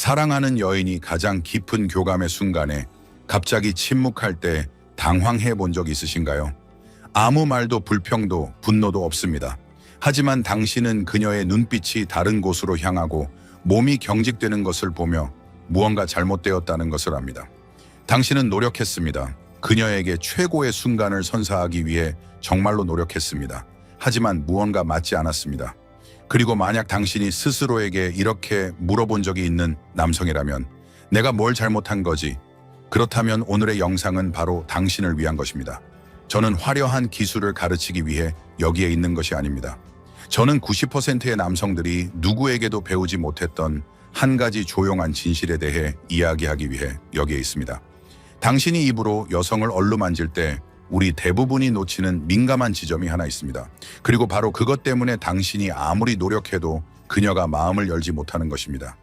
사랑하는 여인이 가장 깊은 교감의 순간에 갑자기 침묵할 때 당황해 본 적 있으신가요? 아무 말도 불평도 분노도 없습니다. 하지만 당신은 그녀의 눈빛이 다른 곳으로 향하고 몸이 경직되는 것을 보며 무언가 잘못되었다는 것을 압니다. 당신은 노력했습니다. 그녀에게 최고의 순간을 선사하기 위해 정말로 노력했습니다. 하지만 무언가 맞지 않았습니다. 그리고 만약 당신이 스스로에게 이렇게 물어본 적이 있는 남성이라면 내가 뭘 잘못한 거지? 그렇다면 오늘의 영상은 바로 당신을 위한 것입니다. 저는 화려한 기술을 가르치기 위해 여기에 있는 것이 아닙니다. 저는 90%의 남성들이 누구에게도 배우지 못했던 한 가지 조용한 진실에 대해 이야기하기 위해 여기에 있습니다. 당신이 입으로 여성을 얼루만질 때 우리 대부분이 놓치는 민감한 지점이 하나 있습니다. 그리고 바로 그것 때문에 당신이 아무리 노력해도 그녀가 마음을 열지 못하는 것입니다.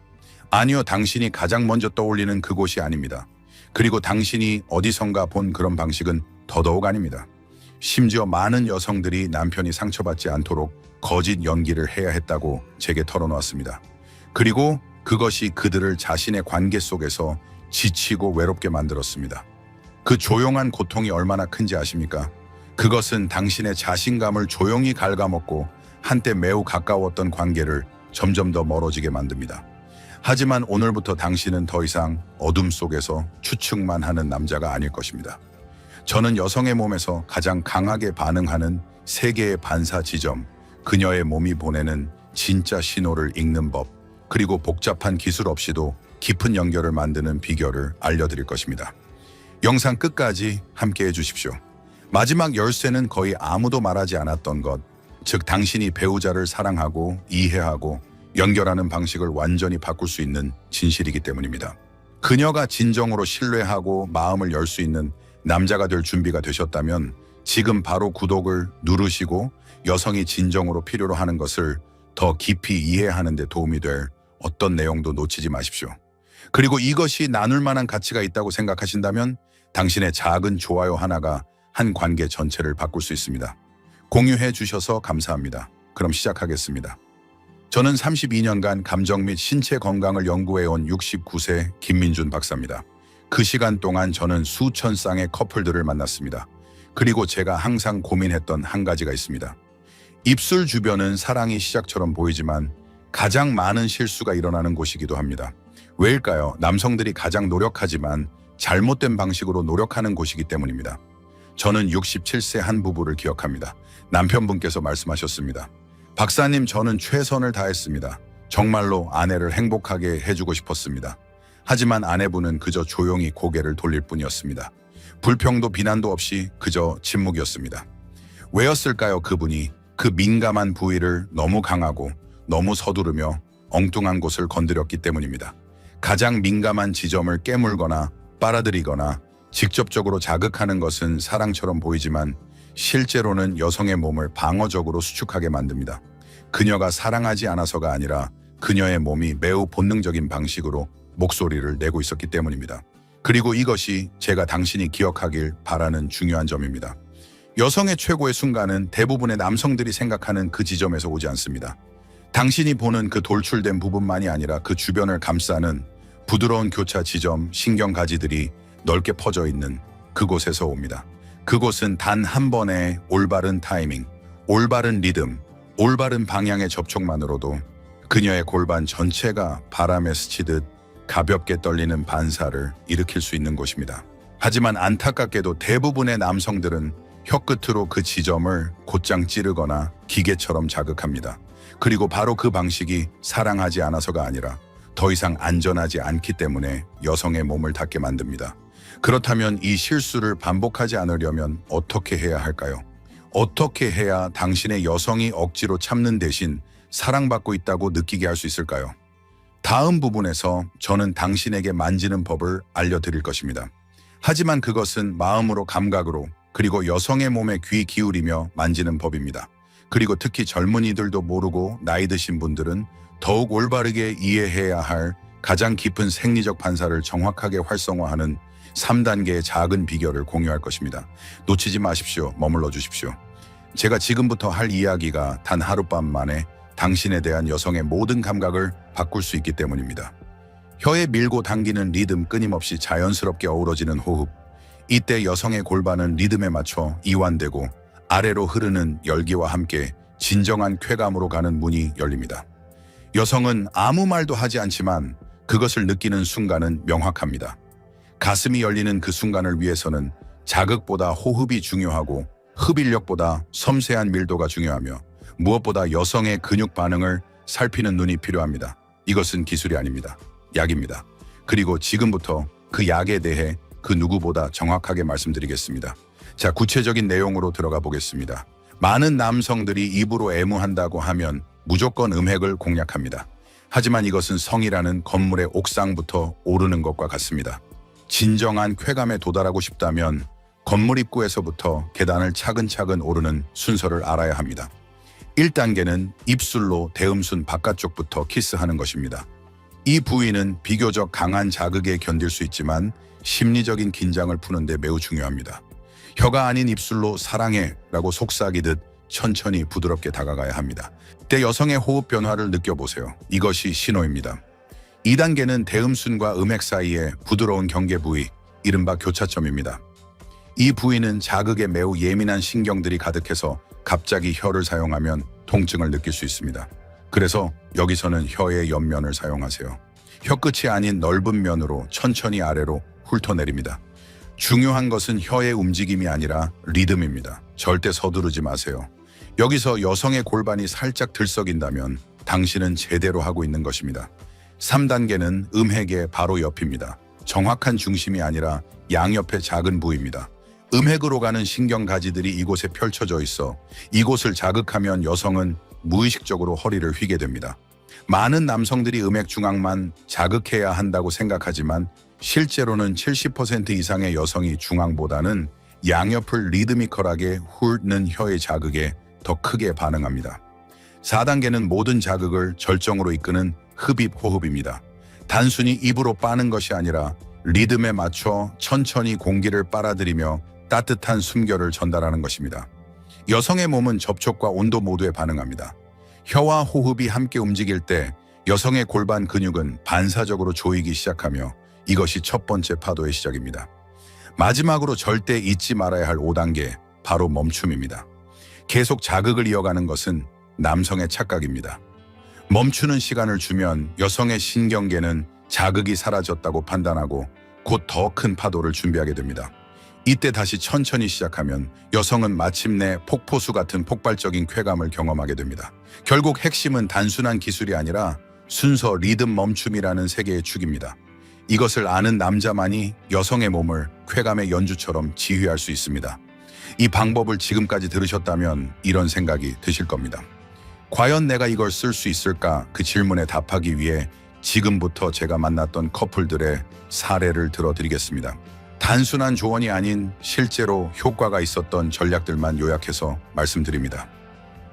아니요, 당신이 가장 먼저 떠올리는 그곳이 아닙니다. 그리고 당신이 어디선가 본 그런 방식은 더더욱 아닙니다. 심지어 많은 여성들이 남편이 상처받지 않도록 거짓 연기를 해야 했다고 제게 털어놓았습니다. 그리고 그것이 그들을 자신의 관계 속에서 지치고 외롭게 만들었습니다. 그 조용한 고통이 얼마나 큰지 아십니까? 그것은 당신의 자신감을 조용히 갉아먹고 한때 매우 가까웠던 관계를 점점 더 멀어지게 만듭니다. 하지만 오늘부터 당신은 더 이상 어둠 속에서 추측만 하는 남자가 아닐 것입니다. 저는 여성의 몸에서 가장 강하게 반응하는 세 개의 반사 지점, 그녀의 몸이 보내는 진짜 신호를 읽는 법, 그리고 복잡한 기술 없이도 깊은 연결을 만드는 비결을 알려드릴 것입니다. 영상 끝까지 함께 해주십시오. 마지막 열쇠는 거의 아무도 말하지 않았던 것, 즉 당신이 배우자를 사랑하고 이해하고 연결하는 방식을 완전히 바꿀 수 있는 진실이기 때문입니다. 그녀가 진정으로 신뢰하고 마음을 열 수 있는 남자가 될 준비가 되셨다면 지금 바로 구독을 누르시고 여성이 진정으로 필요로 하는 것을 더 깊이 이해하는 데 도움이 될 어떤 내용도 놓치지 마십시오. 그리고 이것이 나눌 만한 가치가 있다고 생각하신다면 당신의 작은 좋아요 하나가 한 관계 전체를 바꿀 수 있습니다. 공유해 주셔서 감사합니다. 그럼 시작하겠습니다. 저는 32년간 감정 및 신체 건강을 연구해온 69세 김민준 박사입니다. 그 시간 동안 저는 수천 쌍의 커플들을 만났습니다. 그리고 제가 항상 고민했던 한 가지가 있습니다. 입술 주변은 사랑의 시작처럼 보이지만 가장 많은 실수가 일어나는 곳이기도 합니다. 왜일까요? 남성들이 가장 노력하지만 잘못된 방식으로 노력하는 곳이기 때문입니다. 저는 67세 한 부부를 기억합니다. 남편분께서 말씀하셨습니다. 박사님, 저는 최선을 다했습니다. 정말로 아내를 행복하게 해주고 싶었습니다. 하지만 아내분은 그저 조용히 고개를 돌릴 뿐이었습니다. 불평도 비난도 없이 그저 침묵이었습니다. 왜였을까요? 그분이 그 민감한 부위를 너무 강하고 너무 서두르며 엉뚱한 곳을 건드렸기 때문입니다. 가장 민감한 지점을 깨물거나 빨아들이거나 직접적으로 자극하는 것은 사랑처럼 보이지만 실제로는 여성의 몸을 방어적으로 수축하게 만듭니다. 그녀가 사랑하지 않아서가 아니라 그녀의 몸이 매우 본능적인 방식으로 목소리를 내고 있었기 때문입니다. 그리고 이것이 제가 당신이 기억하길 바라는 중요한 점입니다. 여성의 최고의 순간은 대부분의 남성들이 생각하는 그 지점에서 오지 않습니다. 당신이 보는 그 돌출된 부분만이 아니라 그 주변을 감싸는 부드러운 교차 지점, 신경가지들이 넓게 퍼져 있는 그곳에서 옵니다. 그곳은 단 한 번의 올바른 타이밍, 올바른 리듬, 올바른 방향의 접촉만으로도 그녀의 골반 전체가 바람에 스치듯 가볍게 떨리는 반사를 일으킬 수 있는 곳입니다. 하지만 안타깝게도 대부분의 남성들은 혀끝으로 그 지점을 곧장 찌르거나 기계처럼 자극합니다. 그리고 바로 그 방식이 사랑하지 않아서가 아니라 더 이상 안전하지 않기 때문에 여성의 몸을 닿게 만듭니다. 그렇다면 이 실수를 반복하지 않으려면 어떻게 해야 할까요? 어떻게 해야 당신의 여성이 억지로 참는 대신 사랑받고 있다고 느끼게 할 수 있을까요? 다음 부분에서 저는 당신에게 만지는 법을 알려드릴 것입니다. 하지만 그것은 마음으로, 감각으로, 그리고 여성의 몸에 귀 기울이며 만지는 법입니다. 그리고 특히 젊은이들도 모르고 나이 드신 분들은 더욱 올바르게 이해해야 할 가장 깊은 생리적 반사를 정확하게 활성화하는 3단계의 작은 비결을 공유할 것입니다. 놓치지 마십시오. 머물러 주십시오. 제가 지금부터 할 이야기가 단 하룻밤 만에 당신에 대한 여성의 모든 감각을 바꿀 수 있기 때문입니다. 혀에 밀고 당기는 리듬, 끊임없이 자연스럽게 어우러지는 호흡. 이때 여성의 골반은 리듬에 맞춰 이완되고 아래로 흐르는 열기와 함께 진정한 쾌감으로 가는 문이 열립니다. 여성은 아무 말도 하지 않지만 그것을 느끼는 순간은 명확합니다. 가슴이 열리는 그 순간을 위해서는 자극보다 호흡이 중요하고 흡입력보다 섬세한 밀도가 중요하며 무엇보다 여성의 근육 반응을 살피는 눈이 필요합니다. 이것은 기술이 아닙니다. 약입니다. 그리고 지금부터 그 약에 대해 그 누구보다 정확하게 말씀드리겠습니다. 자, 구체적인 내용으로 들어가 보겠습니다. 많은 남성들이 입으로 애무한다고 하면 무조건 음핵을 공략합니다. 하지만 이것은 성이라는 건물의 옥상부터 오르는 것과 같습니다. 진정한 쾌감에 도달하고 싶다면 건물 입구에서부터 계단을 차근차근 오르는 순서를 알아야 합니다. 1단계는 입술로 대음순 바깥쪽부터 키스하는 것입니다. 이 부위는 비교적 강한 자극에 견딜 수 있지만 심리적인 긴장을 푸는 데 매우 중요합니다. 혀가 아닌 입술로 사랑해 라고 속삭이듯 천천히 부드럽게 다가가야 합니다. 때 여성의 호흡 변화를 느껴보세요. 이것이 신호입니다. 2단계는 대음순과 음핵 사이의 부드러운 경계 부위, 이른바 교차점입니다. 이 부위는 자극에 매우 예민한 신경들이 가득해서 갑자기 혀를 사용하면 통증을 느낄 수 있습니다. 그래서 여기서는 혀의 옆면을 사용하세요. 혀끝이 아닌 넓은 면으로 천천히 아래로 훑어내립니다. 중요한 것은 혀의 움직임이 아니라 리듬입니다. 절대 서두르지 마세요. 여기서 여성의 골반이 살짝 들썩인다면 당신은 제대로 하고 있는 것입니다. 3단계는 음핵의 바로 옆입니다. 정확한 중심이 아니라 양옆의 작은 부위입니다. 음핵으로 가는 신경가지들이 이곳에 펼쳐져 있어 이곳을 자극하면 여성은 무의식적으로 허리를 휘게 됩니다. 많은 남성들이 음핵 중앙만 자극해야 한다고 생각하지만 실제로는 70% 이상의 여성이 중앙보다는 양옆을 리드미컬하게 훑는 혀의 자극에 더 크게 반응합니다. 4단계는 모든 자극을 절정으로 이끄는 흡입 호흡입니다. 단순히 입으로 빠는 것이 아니라 리듬에 맞춰 천천히 공기를 빨아들이며 따뜻한 숨결을 전달하는 것입니다. 여성의 몸은 접촉과 온도 모두에 반응합니다. 혀와 호흡이 함께 움직일 때 여성의 골반 근육은 반사적으로 조이기 시작하며 이것이 첫 번째 파도의 시작입니다. 마지막으로 절대 잊지 말아야 할 5단계, 바로 멈춤입니다. 계속 자극을 이어가는 것은 남성의 착각입니다. 멈추는 시간을 주면 여성의 신경계는 자극이 사라졌다고 판단하고 곧 더 큰 파도를 준비하게 됩니다. 이때 다시 천천히 시작하면 여성은 마침내 폭포수 같은 폭발적인 쾌감을 경험하게 됩니다. 결국 핵심은 단순한 기술이 아니라 순서, 리듬, 멈춤이라는 세 개의 축입니다. 이것을 아는 남자만이 여성의 몸을 쾌감의 연주처럼 지휘할 수 있습니다. 이 방법을 지금까지 들으셨다면 이런 생각이 드실 겁니다. 과연 내가 이걸 쓸 수 있을까? 그 질문에 답하기 위해 지금부터 제가 만났던 커플들의 사례를 들어드리겠습니다. 단순한 조언이 아닌 실제로 효과가 있었던 전략들만 요약해서 말씀드립니다.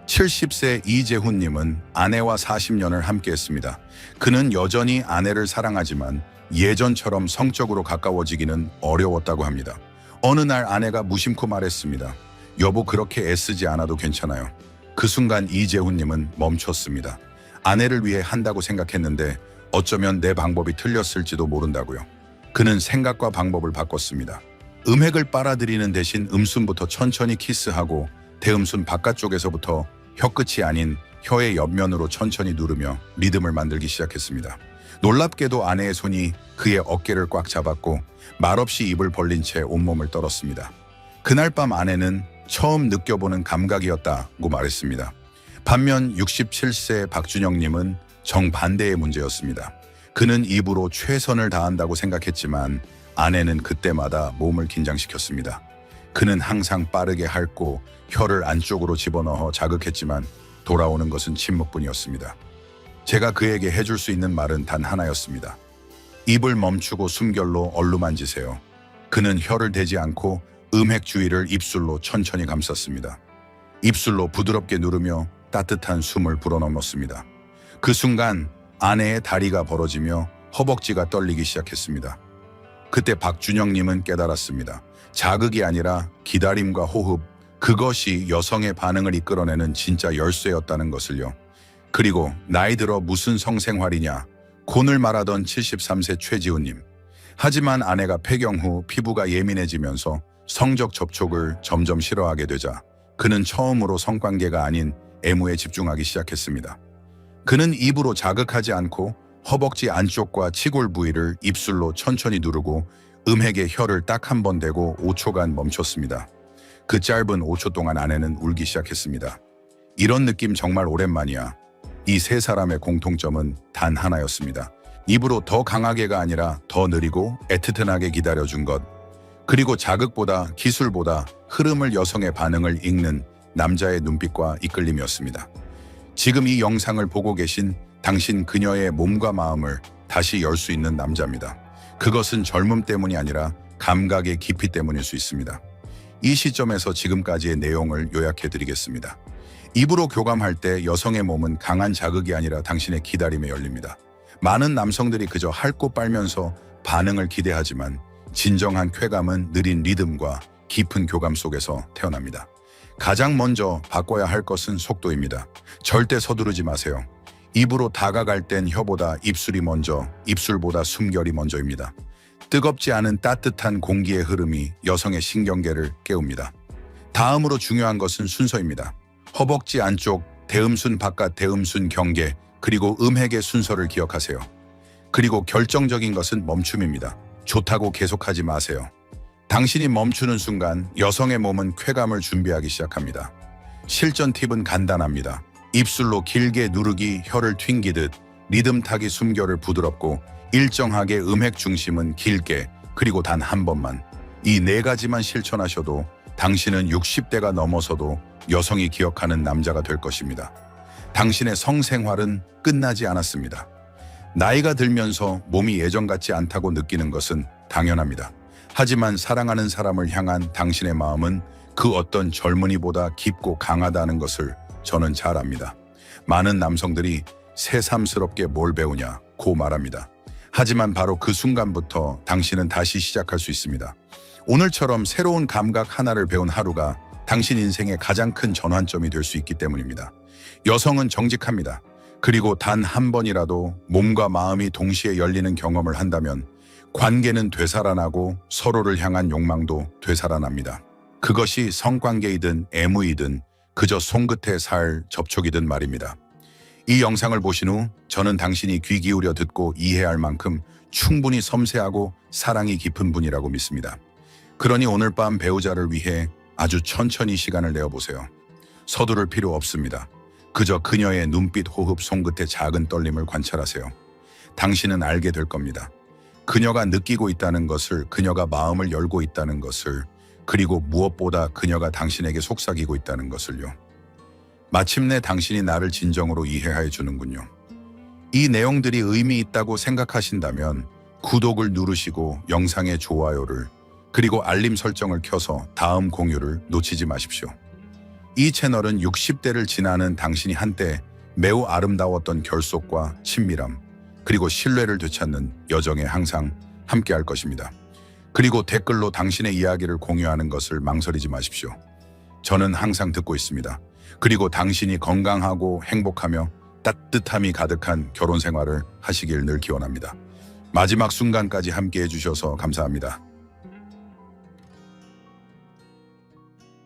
70세 이재훈님은 아내와 40년을 함께했습니다. 그는 여전히 아내를 사랑하지만 예전처럼 성적으로 가까워지기는 어려웠다고 합니다. 어느 날 아내가 무심코 말했습니다. 여보, 그렇게 애쓰지 않아도 괜찮아요. 그 순간 이재훈님은 멈췄습니다. 아내를 위해 한다고 생각했는데 어쩌면 내 방법이 틀렸을지도 모른다고요. 그는 생각과 방법을 바꿨습니다. 음핵을 빨아들이는 대신 음순부터 천천히 키스하고 대음순 바깥쪽에서부터 혀끝이 아닌 혀의 옆면으로 천천히 누르며 리듬을 만들기 시작했습니다. 놀랍게도 아내의 손이 그의 어깨를 꽉 잡았고 말없이 입을 벌린 채 온몸을 떨었습니다. 그날 밤 아내는 처음 느껴보는 감각이었다고 말했습니다. 반면 67세 박준영님은 정반대의 문제였습니다. 그는 입으로 최선을 다한다고 생각했지만 아내는 그때마다 몸을 긴장시켰습니다. 그는 항상 빠르게 핥고 혀를 안쪽으로 집어넣어 자극했지만 돌아오는 것은 침묵뿐이었습니다. 제가 그에게 해줄 수 있는 말은 단 하나였습니다. 입을 멈추고 숨결로 얼루만지세요. 그는 혀를 대지 않고 음핵 주위를 입술로 천천히 감쌌습니다. 입술로 부드럽게 누르며 따뜻한 숨을 불어넣었습니다. 그 순간 아내의 다리가 벌어지며 허벅지가 떨리기 시작했습니다. 그때 박준영님은 깨달았습니다. 자극이 아니라 기다림과 호흡, 그것이 여성의 반응을 이끌어내는 진짜 열쇠였다는 것을요. 그리고 나이 들어 무슨 성생활이냐, 곤을 말하던 73세 최지훈님. 하지만 아내가 폐경 후 피부가 예민해지면서 성적 접촉을 점점 싫어하게 되자 그는 처음으로 성관계가 아닌 애무에 집중하기 시작했습니다. 그는 입으로 자극하지 않고 허벅지 안쪽과 치골 부위를 입술로 천천히 누르고 음핵에 혀를 딱 한 번 대고 5초간 멈췄습니다. 그 짧은 5초 동안 아내는 울기 시작했습니다. 이런 느낌 정말 오랜만이야. 이 세 사람의 공통점은 단 하나였습니다. 입으로 더 강하게가 아니라 더 느리고 애틋하게 기다려준 것. 그리고 자극보다 기술보다 흐름을 여성의 반응을 읽는 남자의 눈빛과 이끌림이었습니다. 지금 이 영상을 보고 계신 당신 그녀의 몸과 마음을 다시 열 수 있는 남자입니다. 그것은 젊음 때문이 아니라 감각의 깊이 때문일 수 있습니다. 이 시점에서 지금까지의 내용을 요약해 드리겠습니다. 입으로 교감할 때 여성의 몸은 강한 자극이 아니라 당신의 기다림에 열립니다. 많은 남성들이 그저 핥고 빨면서 반응을 기대하지만 진정한 쾌감은 느린 리듬과 깊은 교감 속에서 태어납니다. 가장 먼저 바꿔야 할 것은 속도입니다. 절대 서두르지 마세요. 입으로 다가갈 땐 혀보다 입술이 먼저, 입술보다 숨결이 먼저입니다. 뜨겁지 않은 따뜻한 공기의 흐름이 여성의 신경계를 깨웁니다. 다음으로 중요한 것은 순서입니다. 허벅지 안쪽, 대음순 바깥 대음순 경계, 그리고 음핵의 순서를 기억하세요. 그리고 결정적인 것은 멈춤입니다. 좋다고 계속하지 마세요. 당신이 멈추는 순간 여성의 몸은 쾌감을 준비하기 시작합니다. 실전 팁은 간단합니다. 입술로 길게 누르기, 혀를 튕기듯 리듬 타기, 숨결을 부드럽고 일정하게, 음핵 중심은 길게, 그리고 단 한 번만. 이 네 가지만 실천하셔도 당신은 60대가 넘어서도 여성이 기억하는 남자가 될 것입니다. 당신의 성생활은 끝나지 않았습니다. 나이가 들면서 몸이 예전 같지 않다고 느끼는 것은 당연합니다. 하지만 사랑하는 사람을 향한 당신의 마음은 그 어떤 젊은이보다 깊고 강하다는 것을 저는 잘 압니다. 많은 남성들이 새삼스럽게 뭘 배우냐고 말합니다. 하지만 바로 그 순간부터 당신은 다시 시작할 수 있습니다. 오늘처럼 새로운 감각 하나를 배운 하루가 당신 인생의 가장 큰 전환점이 될 수 있기 때문입니다. 여성은 정직합니다. 그리고 단 한 번이라도 몸과 마음이 동시에 열리는 경험을 한다면 관계는 되살아나고 서로를 향한 욕망도 되살아납니다. 그것이 성관계이든 애무이든 그저 손끝에 살 접촉이든 말입니다. 이 영상을 보신 후 저는 당신이 귀 기울여 듣고 이해할 만큼 충분히 섬세하고 사랑이 깊은 분이라고 믿습니다. 그러니 오늘 밤 배우자를 위해 아주 천천히 시간을 내어보세요. 서두를 필요 없습니다. 그저 그녀의 눈빛, 호흡, 손끝의 작은 떨림을 관찰하세요. 당신은 알게 될 겁니다. 그녀가 느끼고 있다는 것을, 그녀가 마음을 열고 있다는 것을, 그리고 무엇보다 그녀가 당신에게 속삭이고 있다는 것을요. 마침내 당신이 나를 진정으로 이해해 주는군요. 이 내용들이 의미 있다고 생각하신다면 구독을 누르시고 영상의 좋아요를, 그리고 알림 설정을 켜서 다음 공유를 놓치지 마십시오. 이 채널은 60대를 지나는 당신이 한때 매우 아름다웠던 결속과 친밀함, 그리고 신뢰를 되찾는 여정에 항상 함께할 것입니다. 그리고 댓글로 당신의 이야기를 공유하는 것을 망설이지 마십시오. 저는 항상 듣고 있습니다. 그리고 당신이 건강하고 행복하며 따뜻함이 가득한 결혼 생활을 하시길 늘 기원합니다. 마지막 순간까지 함께해 주셔서 감사합니다.